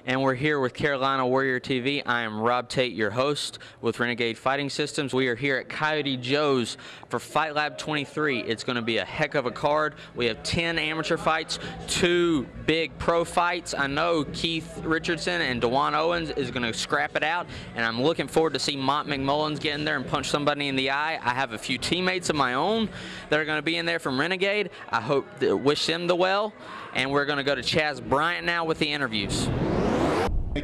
And we're here with Carolina Warrior TV. I am Rob Tate, your host with Renegade Fighting Systems. We are here at Coyote Joe's for Fight Lab 23. It's going to be a heck of a card. We have 10 amateur fights, 2 big pro fights. I know Keith Richardson and Dewan Owens is going to scrap it out, and I'm looking forward to see Mont McMullins get in there and punch somebody in the eye. I have a few teammates of my own that are going to be in there from Renegade. I wish them the well, and we're going to go to Chaz Bryant now with the interviews.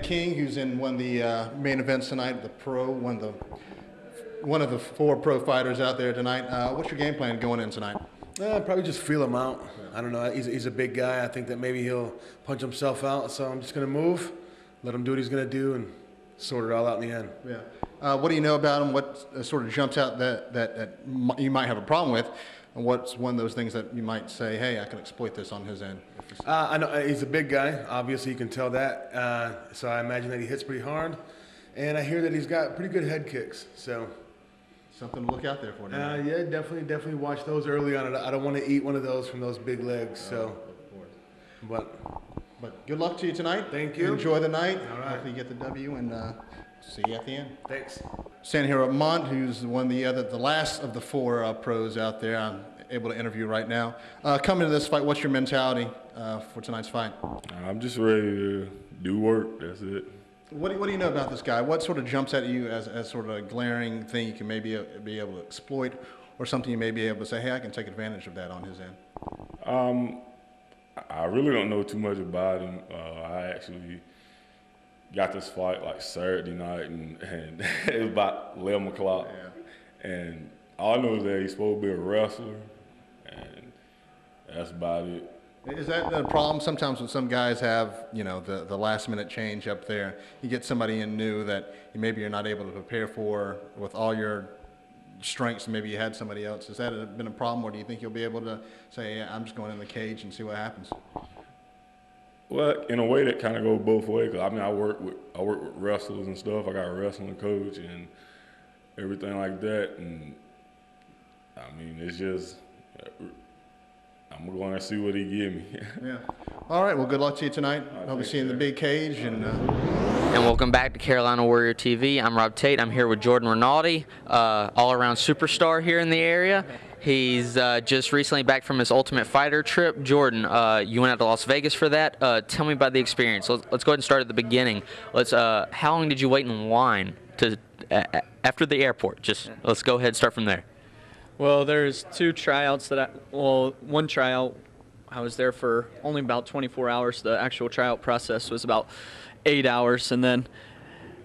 King, who's in one of the main events tonight, the pro, one of the 4 pro fighters out there tonight. What's your game plan going in tonight? Probably just feel him out. I don't know. He's a big guy. I think that maybe he'll punch himself out. So I'm just going to move, let him do what he's going to do, and sort it all out in the end. Yeah. What do you know about him? What sort of jumps out that you might have a problem with? And what's one of those things that you might say, hey, I can exploit this on his end? I know he's a big guy. Obviously, you can tell that. So I imagine that he hits pretty hard. And I hear that he's got pretty good head kicks. So something to look out there for tonight. Yeah, definitely watch those early on. I don't want to eat one of those from those big legs. So, of course. But good luck to you tonight. Thank you. Enjoy the night. All right. Hopefully you get the W, and see you at the end. Thanks. Standing here at Mont, who's the last of the 4 pros out there. I'm able to interview right now. Coming to this fight, what's your mentality for tonight's fight? I'm just ready to do work. That's it. What do you know about this guy? What sort of jumps at you as sort of a glaring thing you can maybe be able to exploit, or something you may be able to say, hey, I can take advantage of that on his end? I really don't know too much about him. I actually got this fight like Saturday night, and it was about 11 o'clock. Yeah. And all I know is that he's supposed to be a wrestler, and that's about it. Is that a problem sometimes when some guys have, the last minute change up there? You get somebody in new that maybe you're not able to prepare for with all your strengths, and maybe you had somebody else. Has that been a problem, or do you think you'll be able to say, yeah, I'm just going in the cage and see what happens? Well, in a way, that kind of goes both ways. 'Cause, I work with wrestlers and stuff. I got a wrestling coach and everything like that, and it's just I'm gonna go in and see what he give me. Yeah. All right. Well, good luck to you tonight. Hope to see you in the big cage. And welcome back to Carolina Warrior TV. I'm Rob Tate. I'm here with Jordan Rinaldi, all-around superstar here in the area. He's just recently back from his Ultimate Fighter trip. Jordan, you went out to Las Vegas for that. Tell me about the experience. Let's go ahead and start at the beginning. How long did you wait in line after the airport? Let's go ahead and start from there. Well, there's 2 tryouts one tryout, I was there for only about 24 hours. The actual tryout process was about 8 hours. And then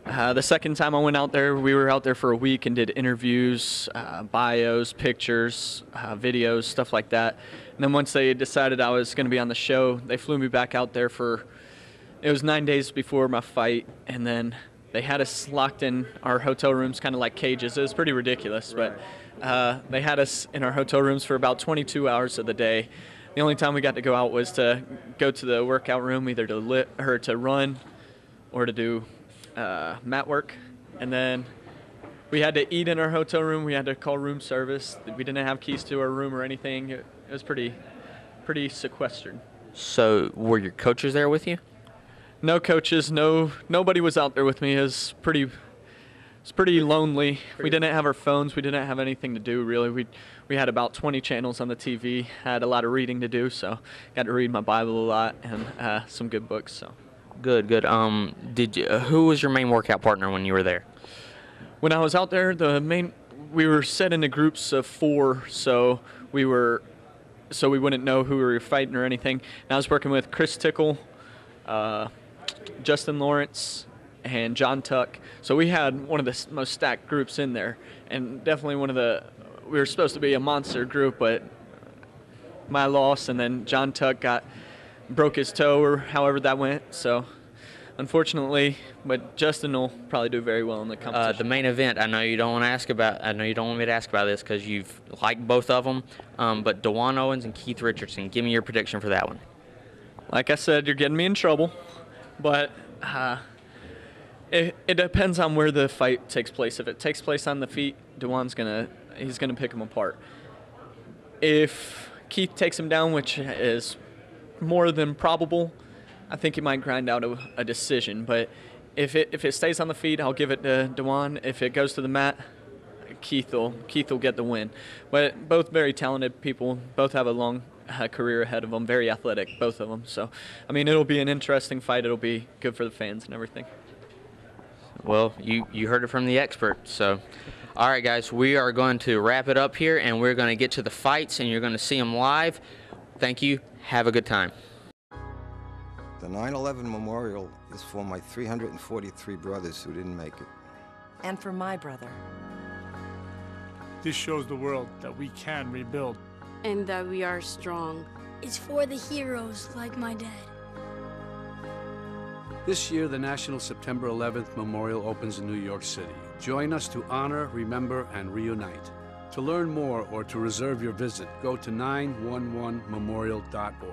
the second time I went out there, we were out there for a week and did interviews, bios, pictures, videos, stuff like that. And then once they decided I was going to be on the show, they flew me back out there it was 9 days before my fight. And then they had us locked in our hotel rooms kind of like cages. It was pretty ridiculous, right. But they had us in our hotel rooms for about 22 hours of the day. The only time we got to go out was to go to the workout room, either to run or to do mat work. And then we had to eat in our hotel room. We had to call room service. We didn't have keys to our room or anything. It was pretty sequestered. So were your coaches there with you? No coaches. Nobody was out there with me. It was pretty lonely. We didn't have our phones. We didn't have anything to do, really. We had about 20 channels on the TV. Had a lot of reading to do, so got to read my Bible a lot and some good books. So good. Who was your main workout partner when you were there? When I was out there, we were set into groups of 4, so we wouldn't know who we were fighting or anything. And I was working with Chris Tickle, Justin Lawrence, and John Tuck. So we had one of the most stacked groups in there, and definitely we were supposed to be a monster group, but my loss, and then John Tuck broke his toe or however that went. So unfortunately, but Justin will probably do very well in the competition. The main event, I know you don't want me to ask about this because you've liked both of them, but Dewan Owens and Keith Richardson, give me your prediction for that one. Like I said, you're getting me in trouble, but it depends on where the fight takes place. If it takes place on the feet, Dewan's he's gonna pick him apart. If Keith takes him down, which is more than probable, I think he might grind out a decision. But if it stays on the feet, I'll give it to Dewan. If it goes to the mat, Keith will get the win. But both very talented people. Both have a long career ahead of them. Very athletic, both of them. So, I mean, it'll be an interesting fight. It'll be good for the fans and everything. Well, you heard it from the expert. So, all right, guys, we are going to wrap it up here, and we're going to get to the fights, and you're going to see them live. Thank you. Have a good time. The 9/11 memorial is for my 343 brothers who didn't make it. And for my brother. This shows the world that we can rebuild. And that we are strong. It's for the heroes like my dad. This year, the National September 11th Memorial opens in New York City. Join us to honor, remember, and reunite. To learn more or to reserve your visit, go to 911memorial.org.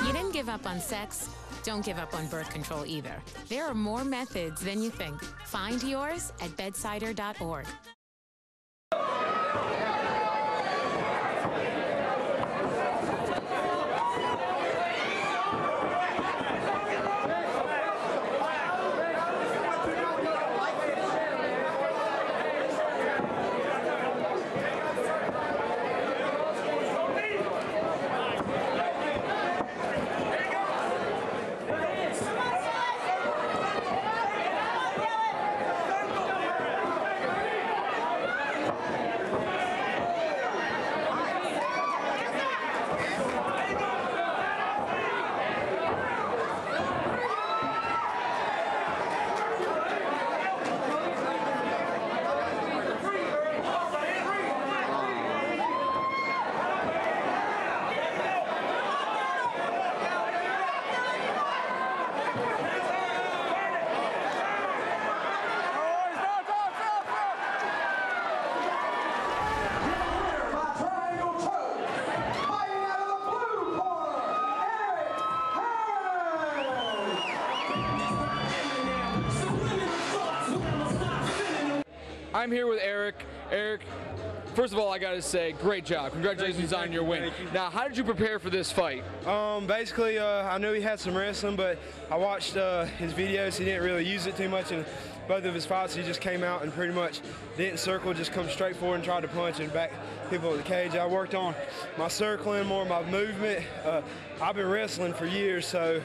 You didn't give up on sex. Don't give up on birth control either. There are more methods than you think. Find yours at bedsider.org. I'm here with Eric. Eric, first of all, I got to say, great job. Congratulations on your win. Now, how did you prepare for this fight? Basically, I knew he had some wrestling, but I watched his videos. He didn't really use it too much in both of his fights. He just came out and pretty much didn't circle, just come straight forward and tried to punch and back people at the cage. I worked on my circling, more my movement. I've been wrestling for years, so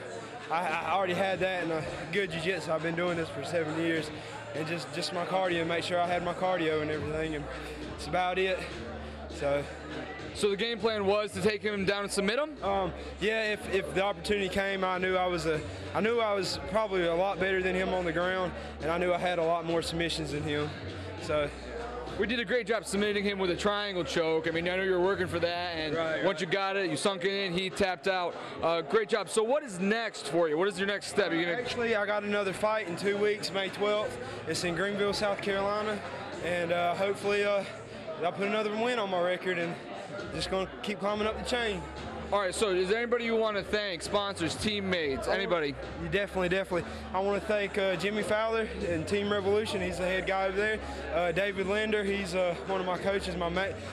I already had that, and good jiu-jitsu. I've been doing this for 7 years. And just my cardio, make sure I had my cardio and everything, and that's about it. So the game plan was to take him down and submit him? Yeah, if the opportunity came, I knew I was probably a lot better than him on the ground, and I knew I had a lot more submissions than him. So we did a great job submitting him with a triangle choke. I mean, I know you were working for that, and once you got it, you sunk it in, he tapped out. Great job. So what is next for you? What is your next step? Actually, I got another fight in 2 weeks, May 12th. It's in Greenville, South Carolina, and hopefully I'll put another win on my record and just going to keep climbing up the chain. All right, so is there anybody you want to thank? Sponsors, teammates, anybody? Definitely. I want to thank Jimmy Fowler and Team Revolution. He's the head guy over there. David Linder, he's one of my coaches,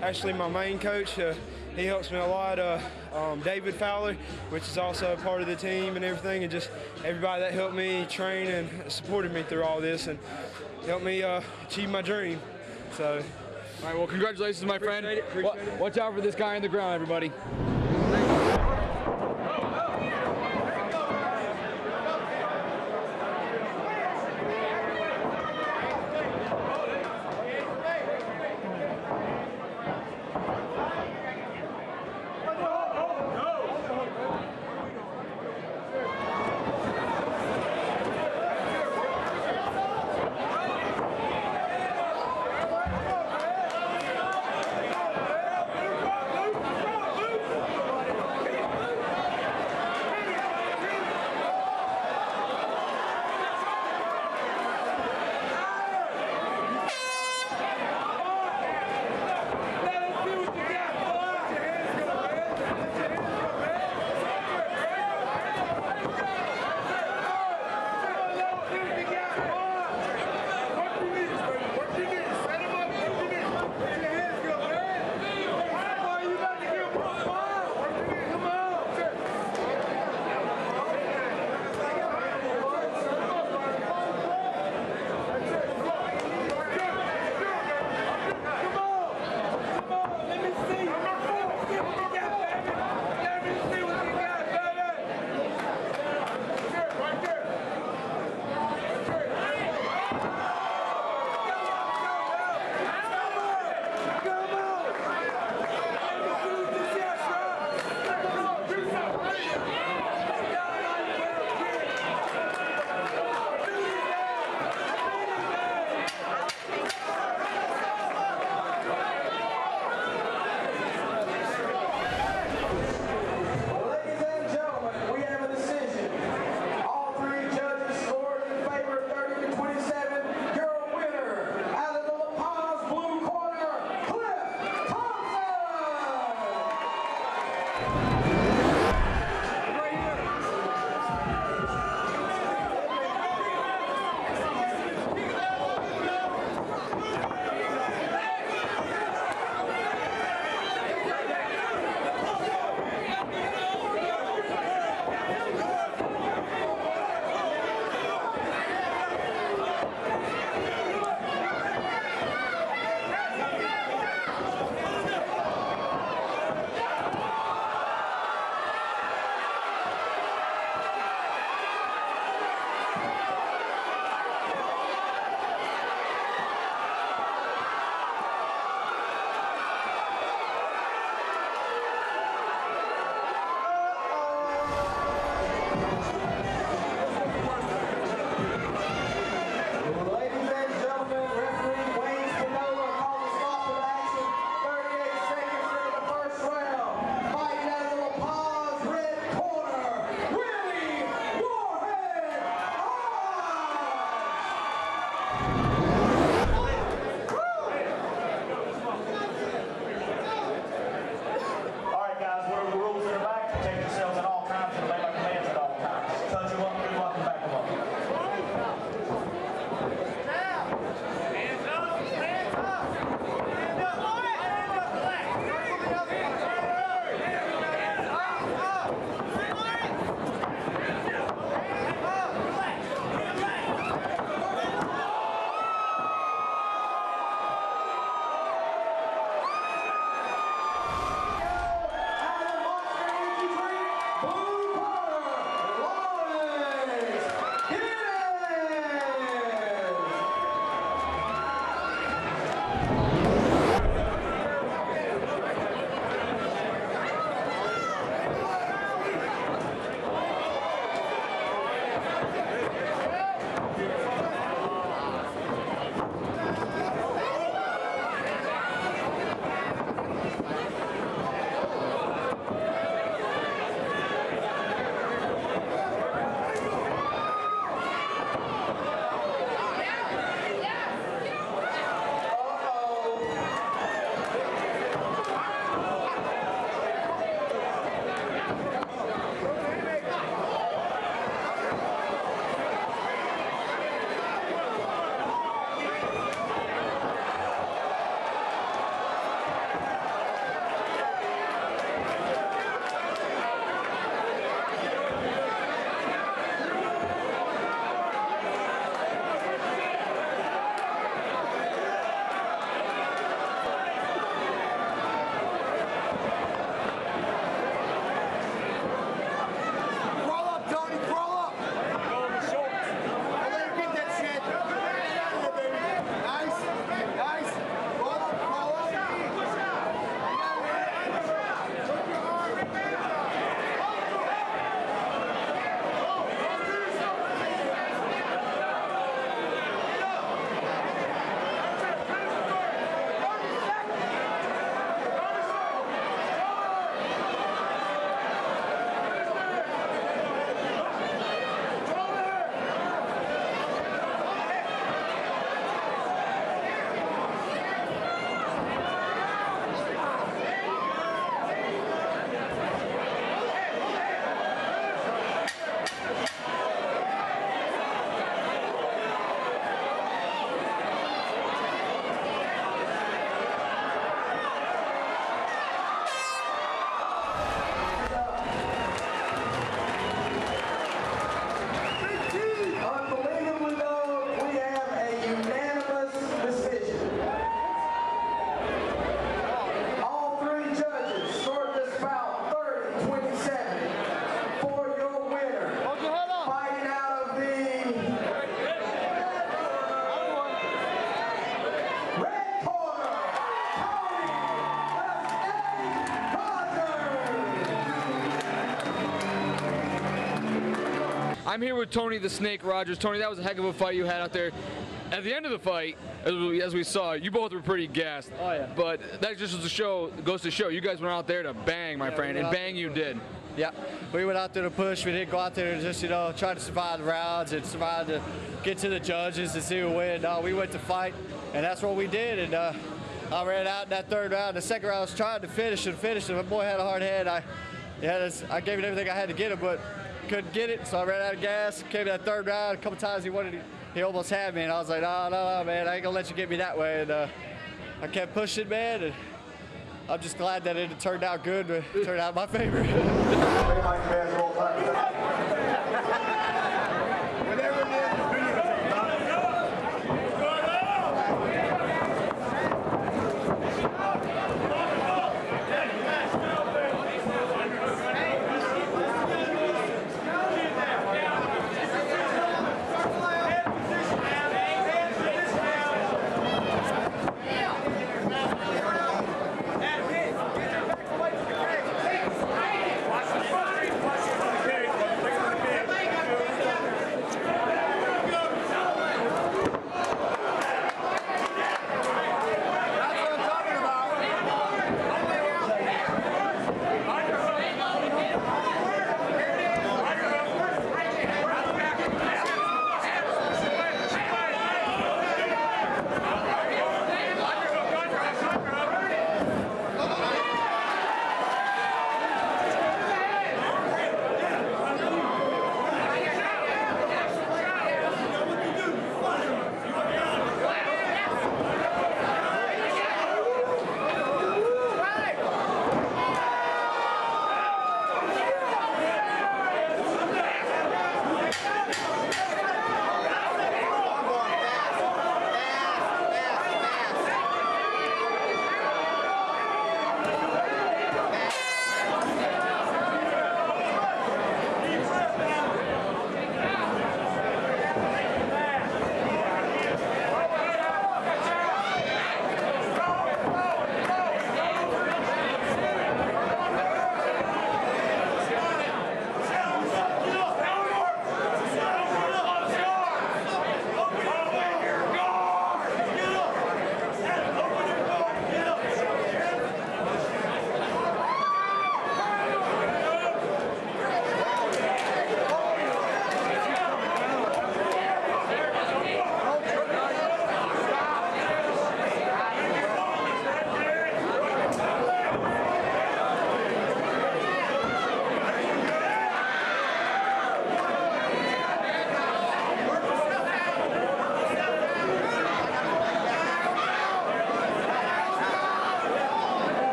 actually my main coach. He helps me a lot. David Fowler, which is also a part of the team and everything, and just everybody that helped me train and supported me through all this and helped me achieve my dream. So. All right, well, congratulations, my friend. Appreciate it. Watch out for this guy on the ground, everybody. I'm here with Tony the Snake Rogers. Tony, that was a heck of a fight you had out there. At the end of the fight, as we saw, you both were pretty gassed. Oh, yeah. But that just goes to show you guys went out there to bang, my friend, and bang you did. Yeah, we went out there to push. We didn't go out there to just, try to survive the rounds and survive to get to the judges to see who win. No, we went to fight, and that's what we did. And I ran out in that third round. The second round I was trying to finish and my boy had a hard head. I gave it everything I had to get him, but couldn't get it, so I ran out of gas. Came to that third round. A couple times he almost had me, and I was like, no, man, I ain't gonna let you get me that way. And I kept pushing, man, and I'm just glad that it turned out good, but it turned out in my favor.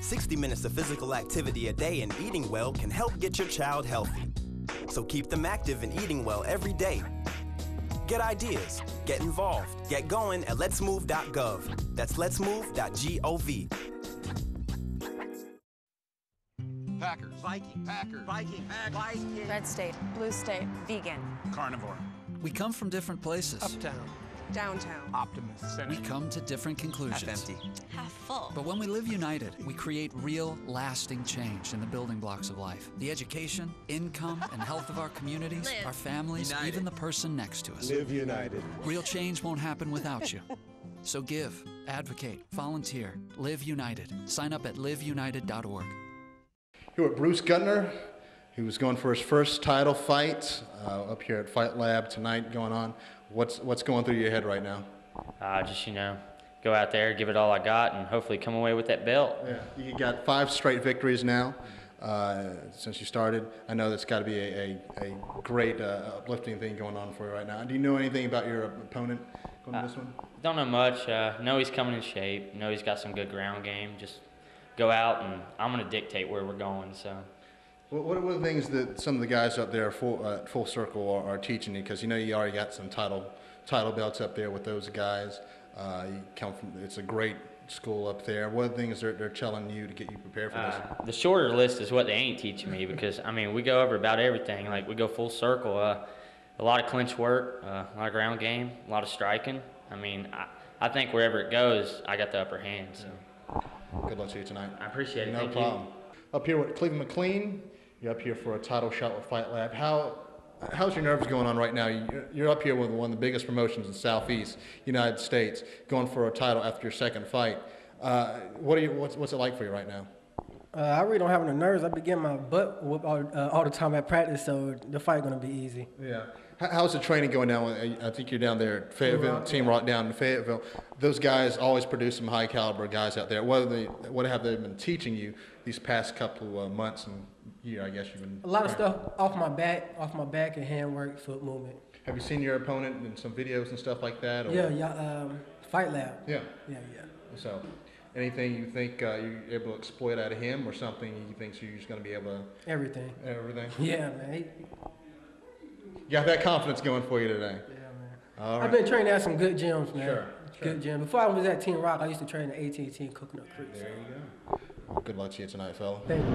60 minutes of physical activity a day and eating well can help get your child healthy. So keep them active and eating well every day. Get ideas, get involved, get going at letsmove.gov. That's letsmove.gov. Packers. Vikings. Packers. Vikings. Vikings. Red state. Blue state. Vegan. Carnivore. We come from different places. Uptown. Downtown. Optimist. We come to different conclusions. Half empty. Half full. But when we live united, we create real, lasting change in the building blocks of life. The education, income, and health of our communities, Live. our families, United. even the person next to us. Live united. Real change won't happen without you. So give, advocate, volunteer, live united. Sign up at liveunited.org. Here with Bruce Gutner, who was going for his first title fight up here at Fight Lab tonight going on. What's going through your head right now? Just, go out there, give it all I got, and hopefully come away with that belt. Yeah, you got 5 straight victories now since you started. I know that's got to be a great uplifting thing going on for you right now. Do you know anything about your opponent going to this one? Don't know much. Know he's coming in shape. Know he's got some good ground game. Just go out, and I'm going to dictate where we're going. So. What are the things that some of the guys up there at Full Circle are teaching you? Because you already got some title belts up there with those guys. You come from, it's a great school up there. What are the things they're telling you to get you prepared for this? The shorter list is what they ain't teaching me because, we go over about everything. Like, we go full circle. A lot of clinch work, a lot of ground game, a lot of striking. I think wherever it goes, I got the upper hand. So. Good luck to you tonight. I appreciate it. No Thank problem. you. Up here with Cleveland McLean. You're up here for a title shot with Fight Lab. How's your nerves going on right now? You're up here with one of the biggest promotions in the Southeast United States, going for a title after your second fight. What's it like for you right now? I really don't have any nerves. I've been getting my butt whooped all the time at practice, so the fight gonna be easy. Yeah. How's the training going down? I think you're down there at Fayetteville, Team Rock down in Fayetteville. Those guys always produce some high caliber guys out there. What have they been teaching you these past couple of months and year? I guess you've been a lot of stuff off my back and handwork, foot movement. Have you seen your opponent in some videos and stuff like that? Or? Yeah, Fight Lab. Yeah. Yeah. So, anything you think you're able to exploit out of him, or something you think you're just going to be able to? Everything. Everything. Yeah, man. You got that confidence going for you today. Yeah, man. All right. I've been training at some good gyms, man. Sure. Good gym. Before I was at Team Rock, I used to train at AT&T in Coconut Creek. There you go. Well, good luck to you tonight, fella. Thank you.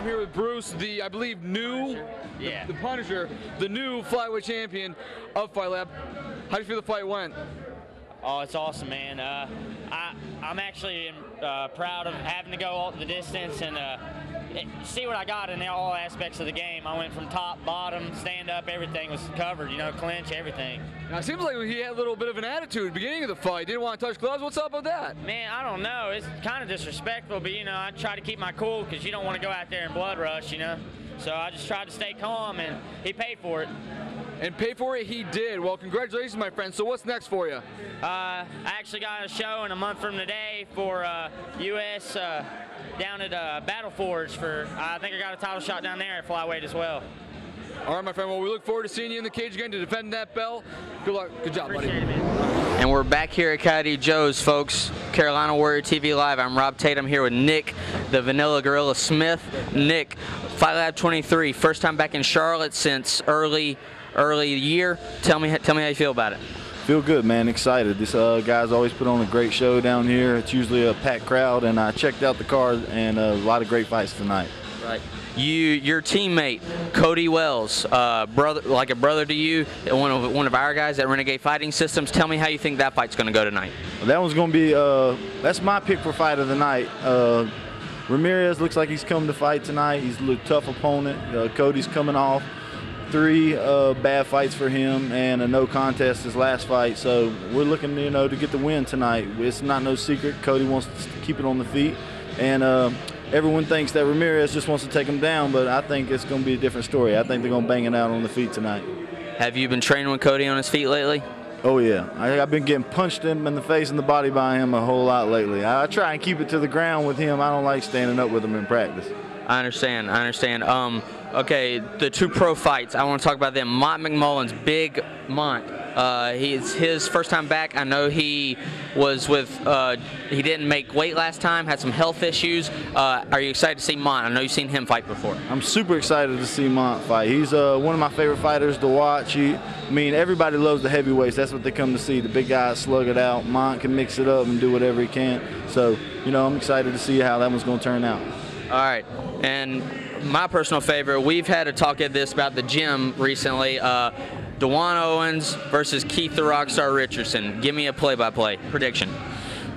I'm here with Bruce, I believe, the Punisher, the new flyweight champion of Fight Lab. How do you feel the fight went? Oh, it's awesome, man. I'm actually proud of having to go all the distance and see what I got in all aspects of the game. I went from top, bottom, stand up, everything was covered, clinch, everything. Now, it seems like he had a little bit of an attitude at the beginning of the fight. Didn't want to touch gloves. What's up with that? Man, I don't know. It's kind of disrespectful, but, I try to keep my cool because you don't want to go out there and blood rush, So I just tried to stay calm, and he paid for it. And pay for it he did. Well, congratulations, my friend. So what's next for you? I actually got a show in a month from today for U.S. Down at Battle Forge for, I think I got a title shot down there at flyweight as well. All right, my friend. Well, we look forward to seeing you in the cage again to defend that belt. Good luck. Good job, buddy. Appreciate it, man. And we're back here at Coyote Joe's, folks. Carolina Warrior TV Live. I'm Rob Tate. I'm here with Nick, the Vanilla Gorilla Smith. Nick, Fight Lab 23, first time back in Charlotte since early year. Tell me how you feel about it. Feel good, man. Excited. This guys always put on a great show down here. It's usually a packed crowd, and I checked out the card, and a lot of great fights tonight. Right. Your teammate Cody Wells, like a brother to you, one of our guys at Renegade Fighting Systems. Tell me how you think that fight's going to go tonight. Well, that one's going to be. That's my pick for fight of the night. Ramirez looks like he's come to fight tonight. He's a tough opponent. Cody's coming off 3 bad fights for him and a no contest his last fight. So we're looking, to get the win tonight. It's not no secret. Cody wants to keep it on the feet, and everyone thinks that Ramirez just wants to take him down, but I think it's going to be a different story. I think they're going to bang it out on the feet tonight. Have you been training with Cody on his feet lately? Oh, yeah. I've been getting punched in the face and the body by him a whole lot lately. I try and keep it to the ground with him. I don't like standing up with him in practice. I understand. Okay, the 2 pro fights, I want to talk about them. Mont McMullen's Big Mont. It's his first time back. I know he was he didn't make weight last time, had some health issues. Are you excited to see Mont? I know you've seen him fight before. I'm super excited to see Mont fight. He's one of my favorite fighters to watch. Everybody loves the heavyweights. That's what they come to see. The big guys slug it out. Mont can mix it up and do whatever he can. So, I'm excited to see how that one's going to turn out. All right, and my personal favorite, we've had a talk at this about the gym recently. Dewan Owens versus Keith the Rockstar Richardson. Give me a play-by-play prediction.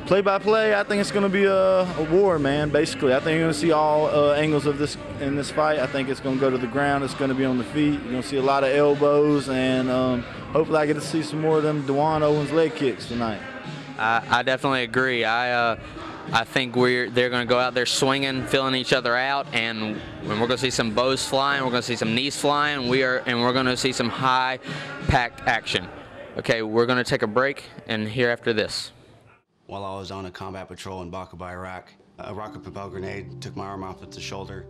Play-by-play, I think it's going to be a war, man, basically. I think you're going to see all angles of this in this fight. I think it's going to go to the ground. It's going to be on the feet. You're going to see a lot of elbows, and hopefully I get to see some more of them Dewan Owens leg kicks tonight. I definitely agree. I think they're going to go out there swinging, filling each other out, and we're going to see some bows flying. We're going to see some knees flying. And we're going to see some high-packed action. Okay, we're going to take a break and hear after this. While I was on a combat patrol in Baqaba, Iraq, a rocket-propelled grenade took my arm off at the shoulder.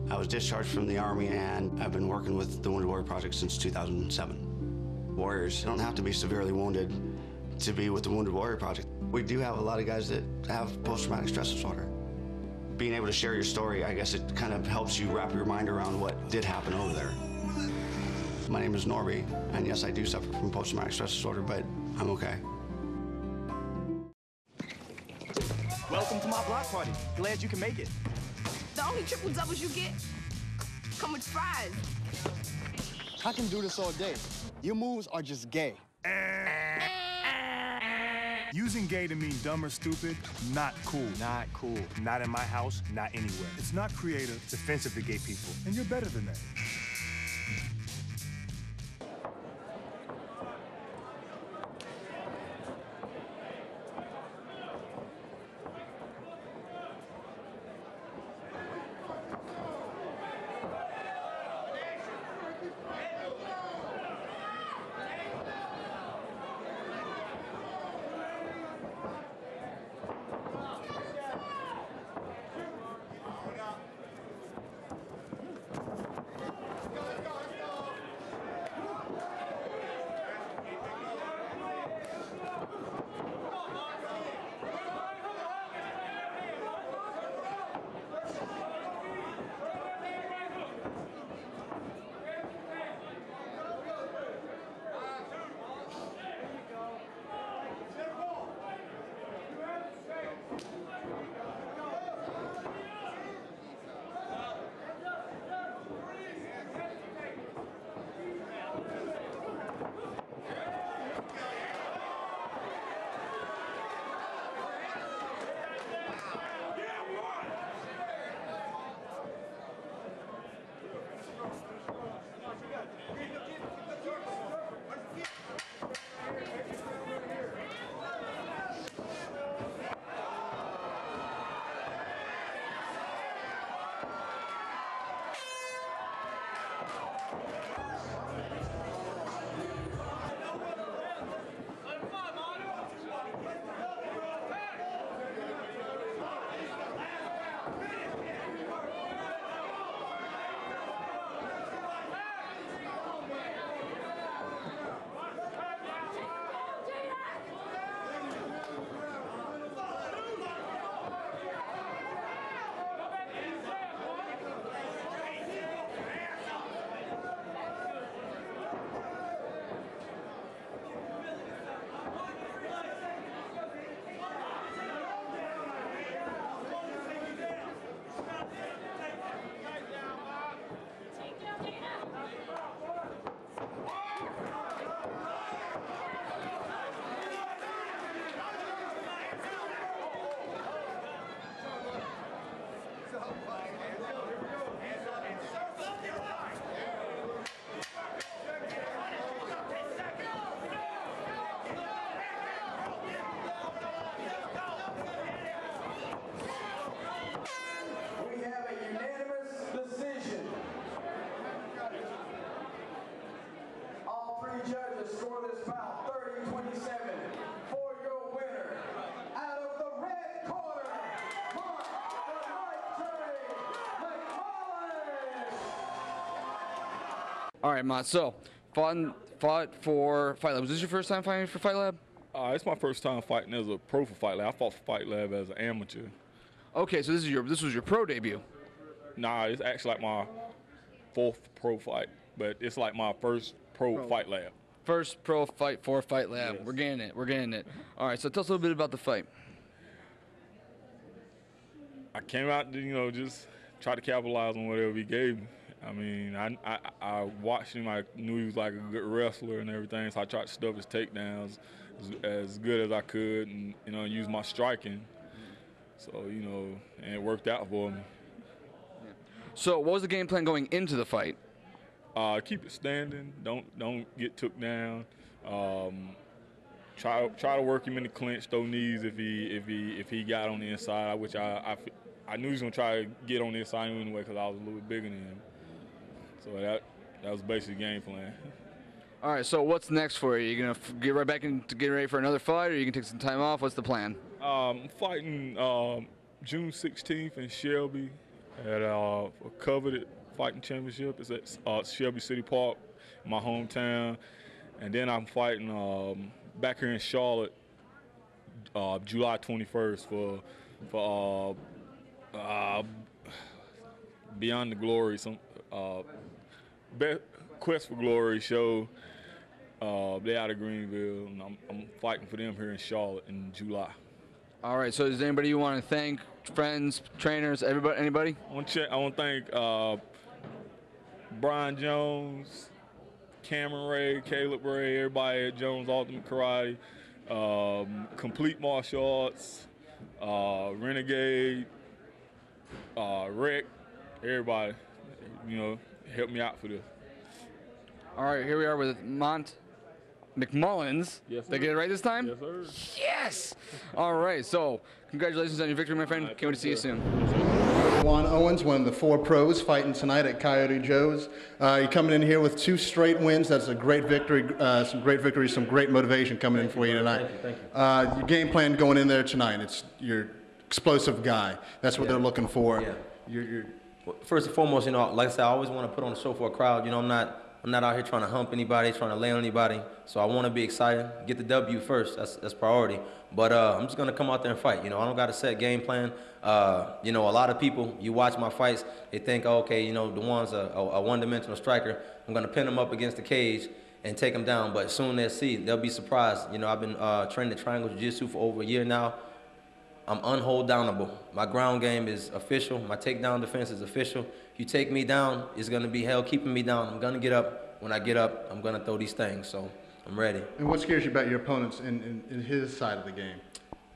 I was discharged from the Army, and I've been working with the Wounded Warrior Project since 2007. Warriors don't have to be severely wounded to be with the Wounded Warrior Project. We do have a lot of guys that have post-traumatic stress disorder. Being able to share your story, I guess it kind of helps you wrap your mind around what did happen over there. My name is Norby, and yes, I do suffer from post-traumatic stress disorder, but I'm okay. Welcome to my block party. Glad you can make it. The only triple doubles you get come with fries. I can do this all day. Your moves are just gay. Using gay to mean dumb or stupid, not cool. Not cool. Not in my house, not anywhere. It's not creative. It's offensive to gay people. And you're better than that. Judges score this bout 30-27 for your winner. Out of the red corner, Mark the Mike Terry McMullen. All right, Mont. So, fought for Fight Lab. Was this your first time fighting for Fight Lab? It's my first time fighting as a pro for Fight Lab. I fought for Fight Lab as an amateur. Okay, so this was your pro debut. Nah, it's actually like my fourth pro fight, but it's like my first pro Fight Lab. First pro fight for Fight Lab. Yes. We're getting it. All right, so tell us a little bit about the fight. I came out to, just try to capitalize on whatever he gave me. I mean, I watched him. I knew he was like a good wrestler and everything, so I tried to stuff his takedowns as good as I could and, use my striking. So, and it worked out for me. So what was the game plan going into the fight? Keep it standing. Don't get took down. Try to work him in the clinch, throw knees if he got on the inside, which I knew he was gonna try to get on the inside anyway because I was a little bit bigger than him. So that was basically the game plan. All right. So what's next for you? You gonna get right back into getting ready for another fight, or you can take some time off? What's the plan? Fighting June 16th in Shelby at a coveted fighting championship. It's at Shelby City Park, my hometown. And then I'm fighting back here in Charlotte July 21st for Beyond the Glory, some Quest for Glory show. They out of Greenville, and I'm fighting for them here in Charlotte in July. All right. So, is there anybody you want to thank? Friends, trainers, everybody, anybody? I want to thank Brian Jones, Cameron Ray, Caleb Ray, everybody at Jones Ultimate Karate, Complete Martial Arts, Renegade, Rec, everybody, help me out for this. All right, here we are with Mont McMullins. Yes, sir. Did I get it right this time? Yes, sir. Yes! All right, so congratulations on your victory, my friend. Can't wait to see you soon. Juan Owens, one of the 4 pros fighting tonight at Coyote Joe's. You're coming in here with 2 straight wins. That's a great victory, some great victories, some great motivation coming in for you tonight. Thank you. Your game plan going in there tonight, it's your explosive guy. That's what they're looking for. Yeah. Well, first and foremost, like I said, I always want to put on a show for a crowd. I'm not out here trying to hump anybody, trying to lay on anybody. So I want to be excited, get the W first. That's priority. But I'm just gonna come out there and fight. I don't got a set game plan. A lot of people, you watch my fights, they think, oh, okay, DeJuan's a one-dimensional striker. I'm gonna pin him up against the cage and take him down. But soon they'll be surprised. I've been training the triangle jiu-jitsu for over a year now. I'm unhold downable. My ground game is official. My takedown defense is official. If you take me down, it's going to be hell keeping me down. I'm going to get up. When I get up, I'm going to throw these things. So I'm ready. And what scares you about your opponents in his side of the game?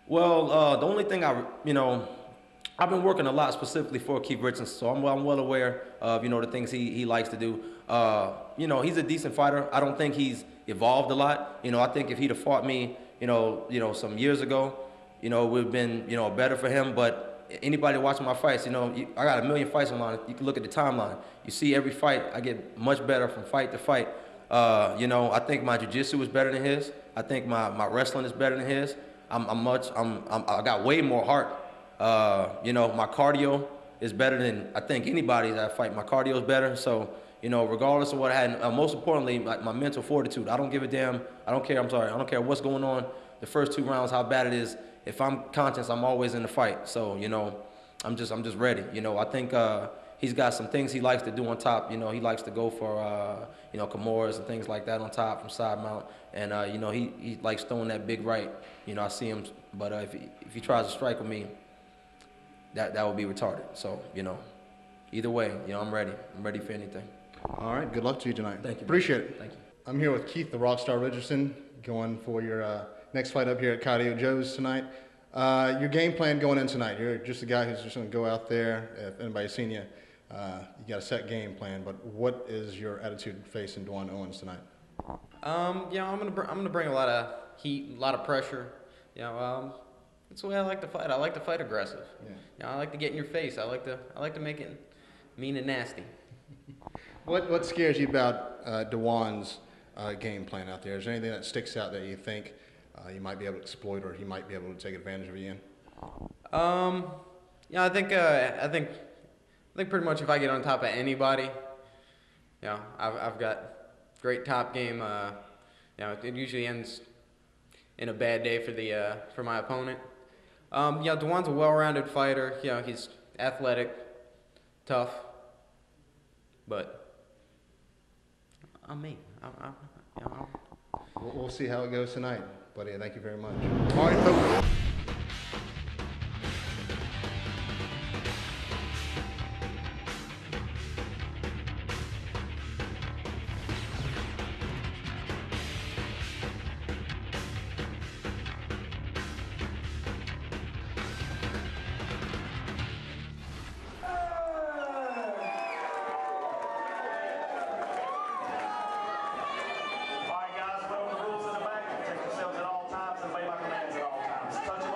Well, the only thing I've been working a lot specifically for Keith Richardson, so I'm well aware of, the things he likes to do. He's a decent fighter. I don't think he's evolved a lot. I think if he'd have fought me, some years ago, it would have been, better for him. But anybody watching my fights, I got 1 million fights online. You can look at the timeline. You see every fight, I get much better from fight to fight. I think my jiu-jitsu is better than his. I think my wrestling is better than his. I got way more heart. My cardio is better than I think anybody that I fight. My cardio is better. So, regardless of what I had, most importantly, my mental fortitude. I don't give a damn. I don't care what's going on. The first 2 rounds, how bad it is. If I'm conscious, I'm always in the fight. So, I'm just ready. I think he's got some things he likes to do on top. He likes to go for, Kimuras and things like that on top from side mount. And, he likes throwing that big right. I see him. But if he tries to strike with me, that would be retarded. So, either way, I'm ready. I'm ready for anything. All right. Good luck to you tonight. Thank you. Appreciate it. Thank you. I'm here with Keith the Rockstar Richardson going for your next fight up here at Coyote Joe's tonight. Your game plan going in tonight, you're just a guy who's just going to go out there. If anybody's seen you, you got a set game plan, but what is your attitude facing DeJuan Owens tonight? I'm gonna bring a lot of heat, a lot of pressure. That's the way I like to fight. I like to fight aggressive. I like to get in your face. I like to make it mean and nasty. What scares you about DeJuan's game plan out there? Is there anything that sticks out that you think you might be able to exploit, or he might be able to take advantage of you in? I think pretty much if I get on top of anybody, I've got great top game. It usually ends in a bad day for my opponent. DeJuan's a well-rounded fighter. He's athletic, tough, but I'm me. We'll see how it goes tonight, buddy. Thank you very much. All right, folks. Touch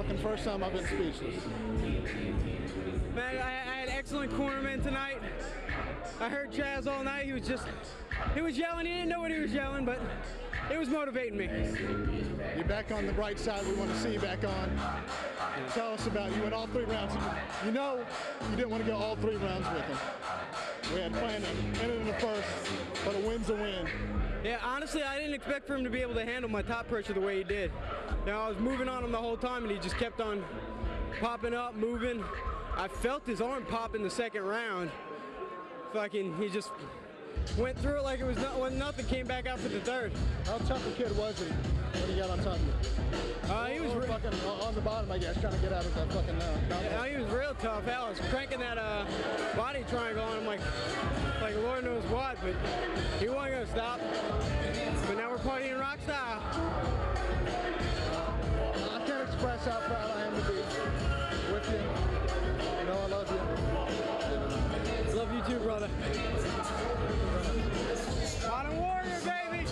Fucking first time I've been speechless. Man, I had excellent cornermen tonight. I heard Chaz all night. He was yelling. He didn't know what he was yelling, but it was motivating me. You're back on the right side. We want to see you back on. Tell us about you in all 3 rounds. You know you didn't want to go all 3 rounds with him. We had planned to end it in the first, but a win's a win. Yeah, honestly, I didn't expect for him to be able to handle my top pressure the way he did. Now, I was moving on him the whole time, and he just kept on popping up, moving. I felt his arm pop in the second round. He just went through it like it was nothing, came back out for the third. How tough a kid was he when he got on top of you? He was fucking on the bottom, I guess, trying to get out of that fucking yeah, he was real tough. Hell, I was cranking that body triangle on him like Lord knows what, but he wasn't gonna stop. But now we're partying rock style. I can't express how proud I am to be with you. You know I love you. Love you too, brother. Bottom Warrior, baby!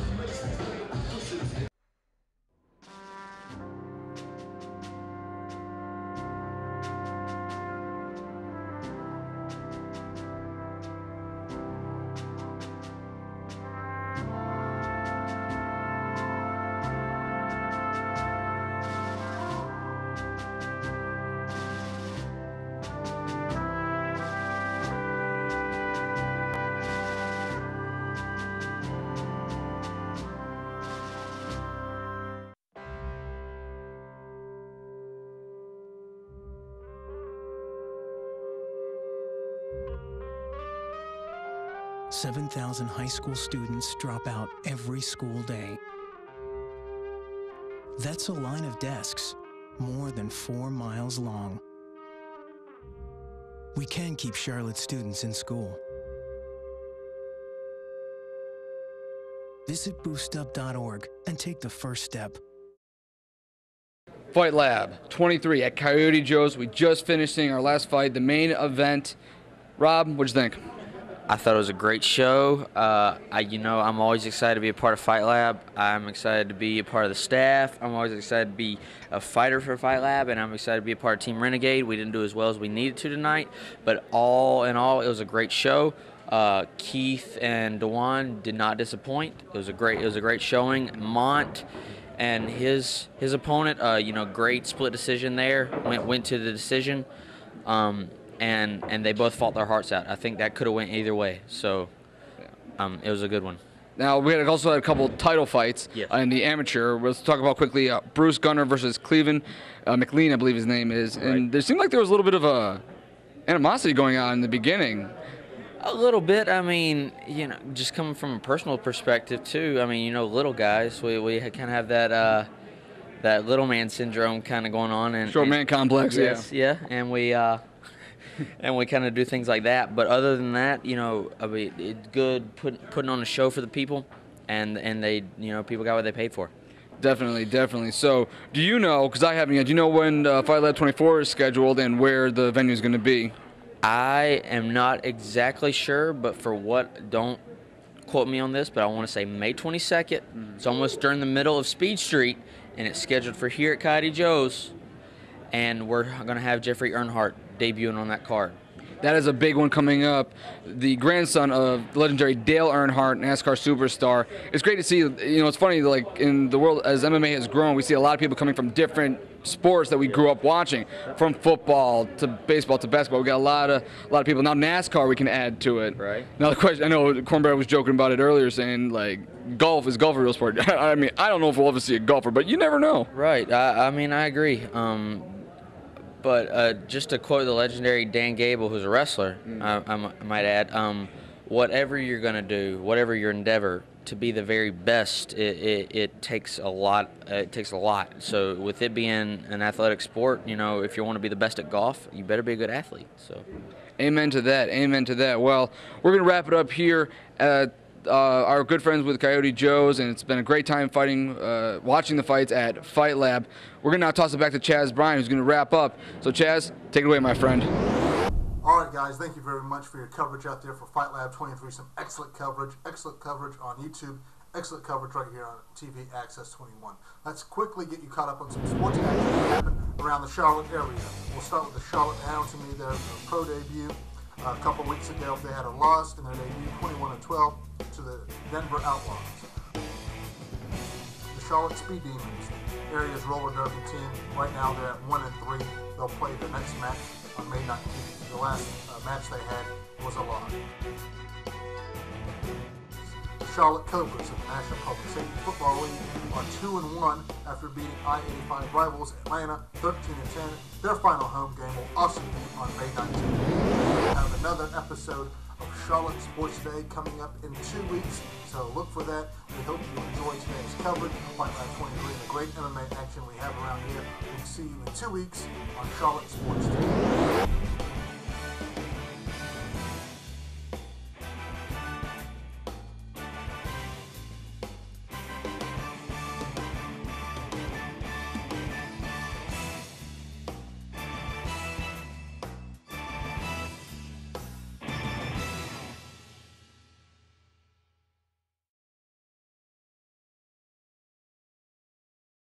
$7,000 high school students drop out every school day. That's a line of desks more than 4 miles long. We can keep Charlotte students in school. Visit boostup.org and take the first step. Fight Lab 23 at Coyote Joe's. We just finished seeing our last fight, the main event. Rob, what'd you think? I thought it was a great show. I'm always excited to be a part of Fight Lab. I'm excited to be a part of the staff. I'm always excited to be a fighter for Fight Lab, and I'm excited to be a part of Team Renegade. We didn't do as well as we needed to tonight, but all in all, it was a great show. Keith and Dewan did not disappoint. It was a great showing. Mont and his opponent, great split decision there. Went to the decision. And they both fought their hearts out. I think that could have went either way. So it was a good one. Now, we also had a couple title fights in the amateur. Let's talk about quickly Bruce Gunner versus Cleveland McLean, I believe his name is. And there seemed like there was a little bit of a animosity going on in the beginning. A little bit. I mean, just coming from a personal perspective, too. I mean, little guys, we kind of have that little man syndrome kind of going on. And Short man complex, yes, yeah. And we kind of do things like that. But other than that, it's good putting on a show for the people, and they, people got what they paid for. Definitely. So, do you know, because I haven't yet, do you know when Fight Lab 24 is scheduled and where the venue is going to be? I am not exactly sure, but don't quote me on this, but I want to say May 22nd. It's almost during the middle of Speed Street, and it's scheduled for here at Coyote Joe's, and we're going to have Jeffrey Earnhardt debuting on that card. That is a big one coming up. The grandson of the legendary Dale Earnhardt, NASCAR superstar. It's great to see, it's funny, like in the world, as MMA has grown, we see a lot of people coming from different sports that we grew up watching, from football to baseball to basketball. We got a lot of people. Now NASCAR we can add to it. Right. Now the question, I know Cornbread was joking about it earlier, saying like golf a real sport. I mean, I don't know if we'll ever see a golfer, but you never know. Right. I mean, I agree. But just to quote the legendary Dan Gable, who's a wrestler, I might add, whatever you're going to do, whatever your endeavor, to be the very best, it takes a lot. It takes a lot. So with it being an athletic sport, if you want to be the best at golf, you better be a good athlete. So, amen to that. Amen to that. Well, we're going to wrap it up here at our good friends with Coyote Joe's, and it's been a great time watching the fights at Fight Lab. We're going to now toss it back to Chaz Bryan, who's going to wrap up. So, Chaz, take it away, my friend. All right, guys, thank you very much for your coverage out there for Fight Lab 23. Some excellent coverage on YouTube Excellent coverage right here on TV Access 21. Let's quickly get you caught up on some sports action that happened around the Charlotte area. We'll start with the Charlotte Hounds, who made their pro debut a couple weeks ago. They had a loss in their debut, 21-12, to the Denver Outlaws. The Charlotte Speed Demons, area's roller derby team. Right now they're at 1-3. They'll play the next match on May 19th. The last match they had was a loss. The Charlotte Cobras of the National Public Safety Football League are 2-1 after beating I-85 rivals Atlanta 13-10. Their final home game will also be on May 19th. We'll have another episode of Charlotte Sports Day coming up in 2 weeks, so look for that. We hope you enjoy today's coverage of Fight Lab 23 and the great MMA action we have around here. We'll see you in 2 weeks on Charlotte Sports Day.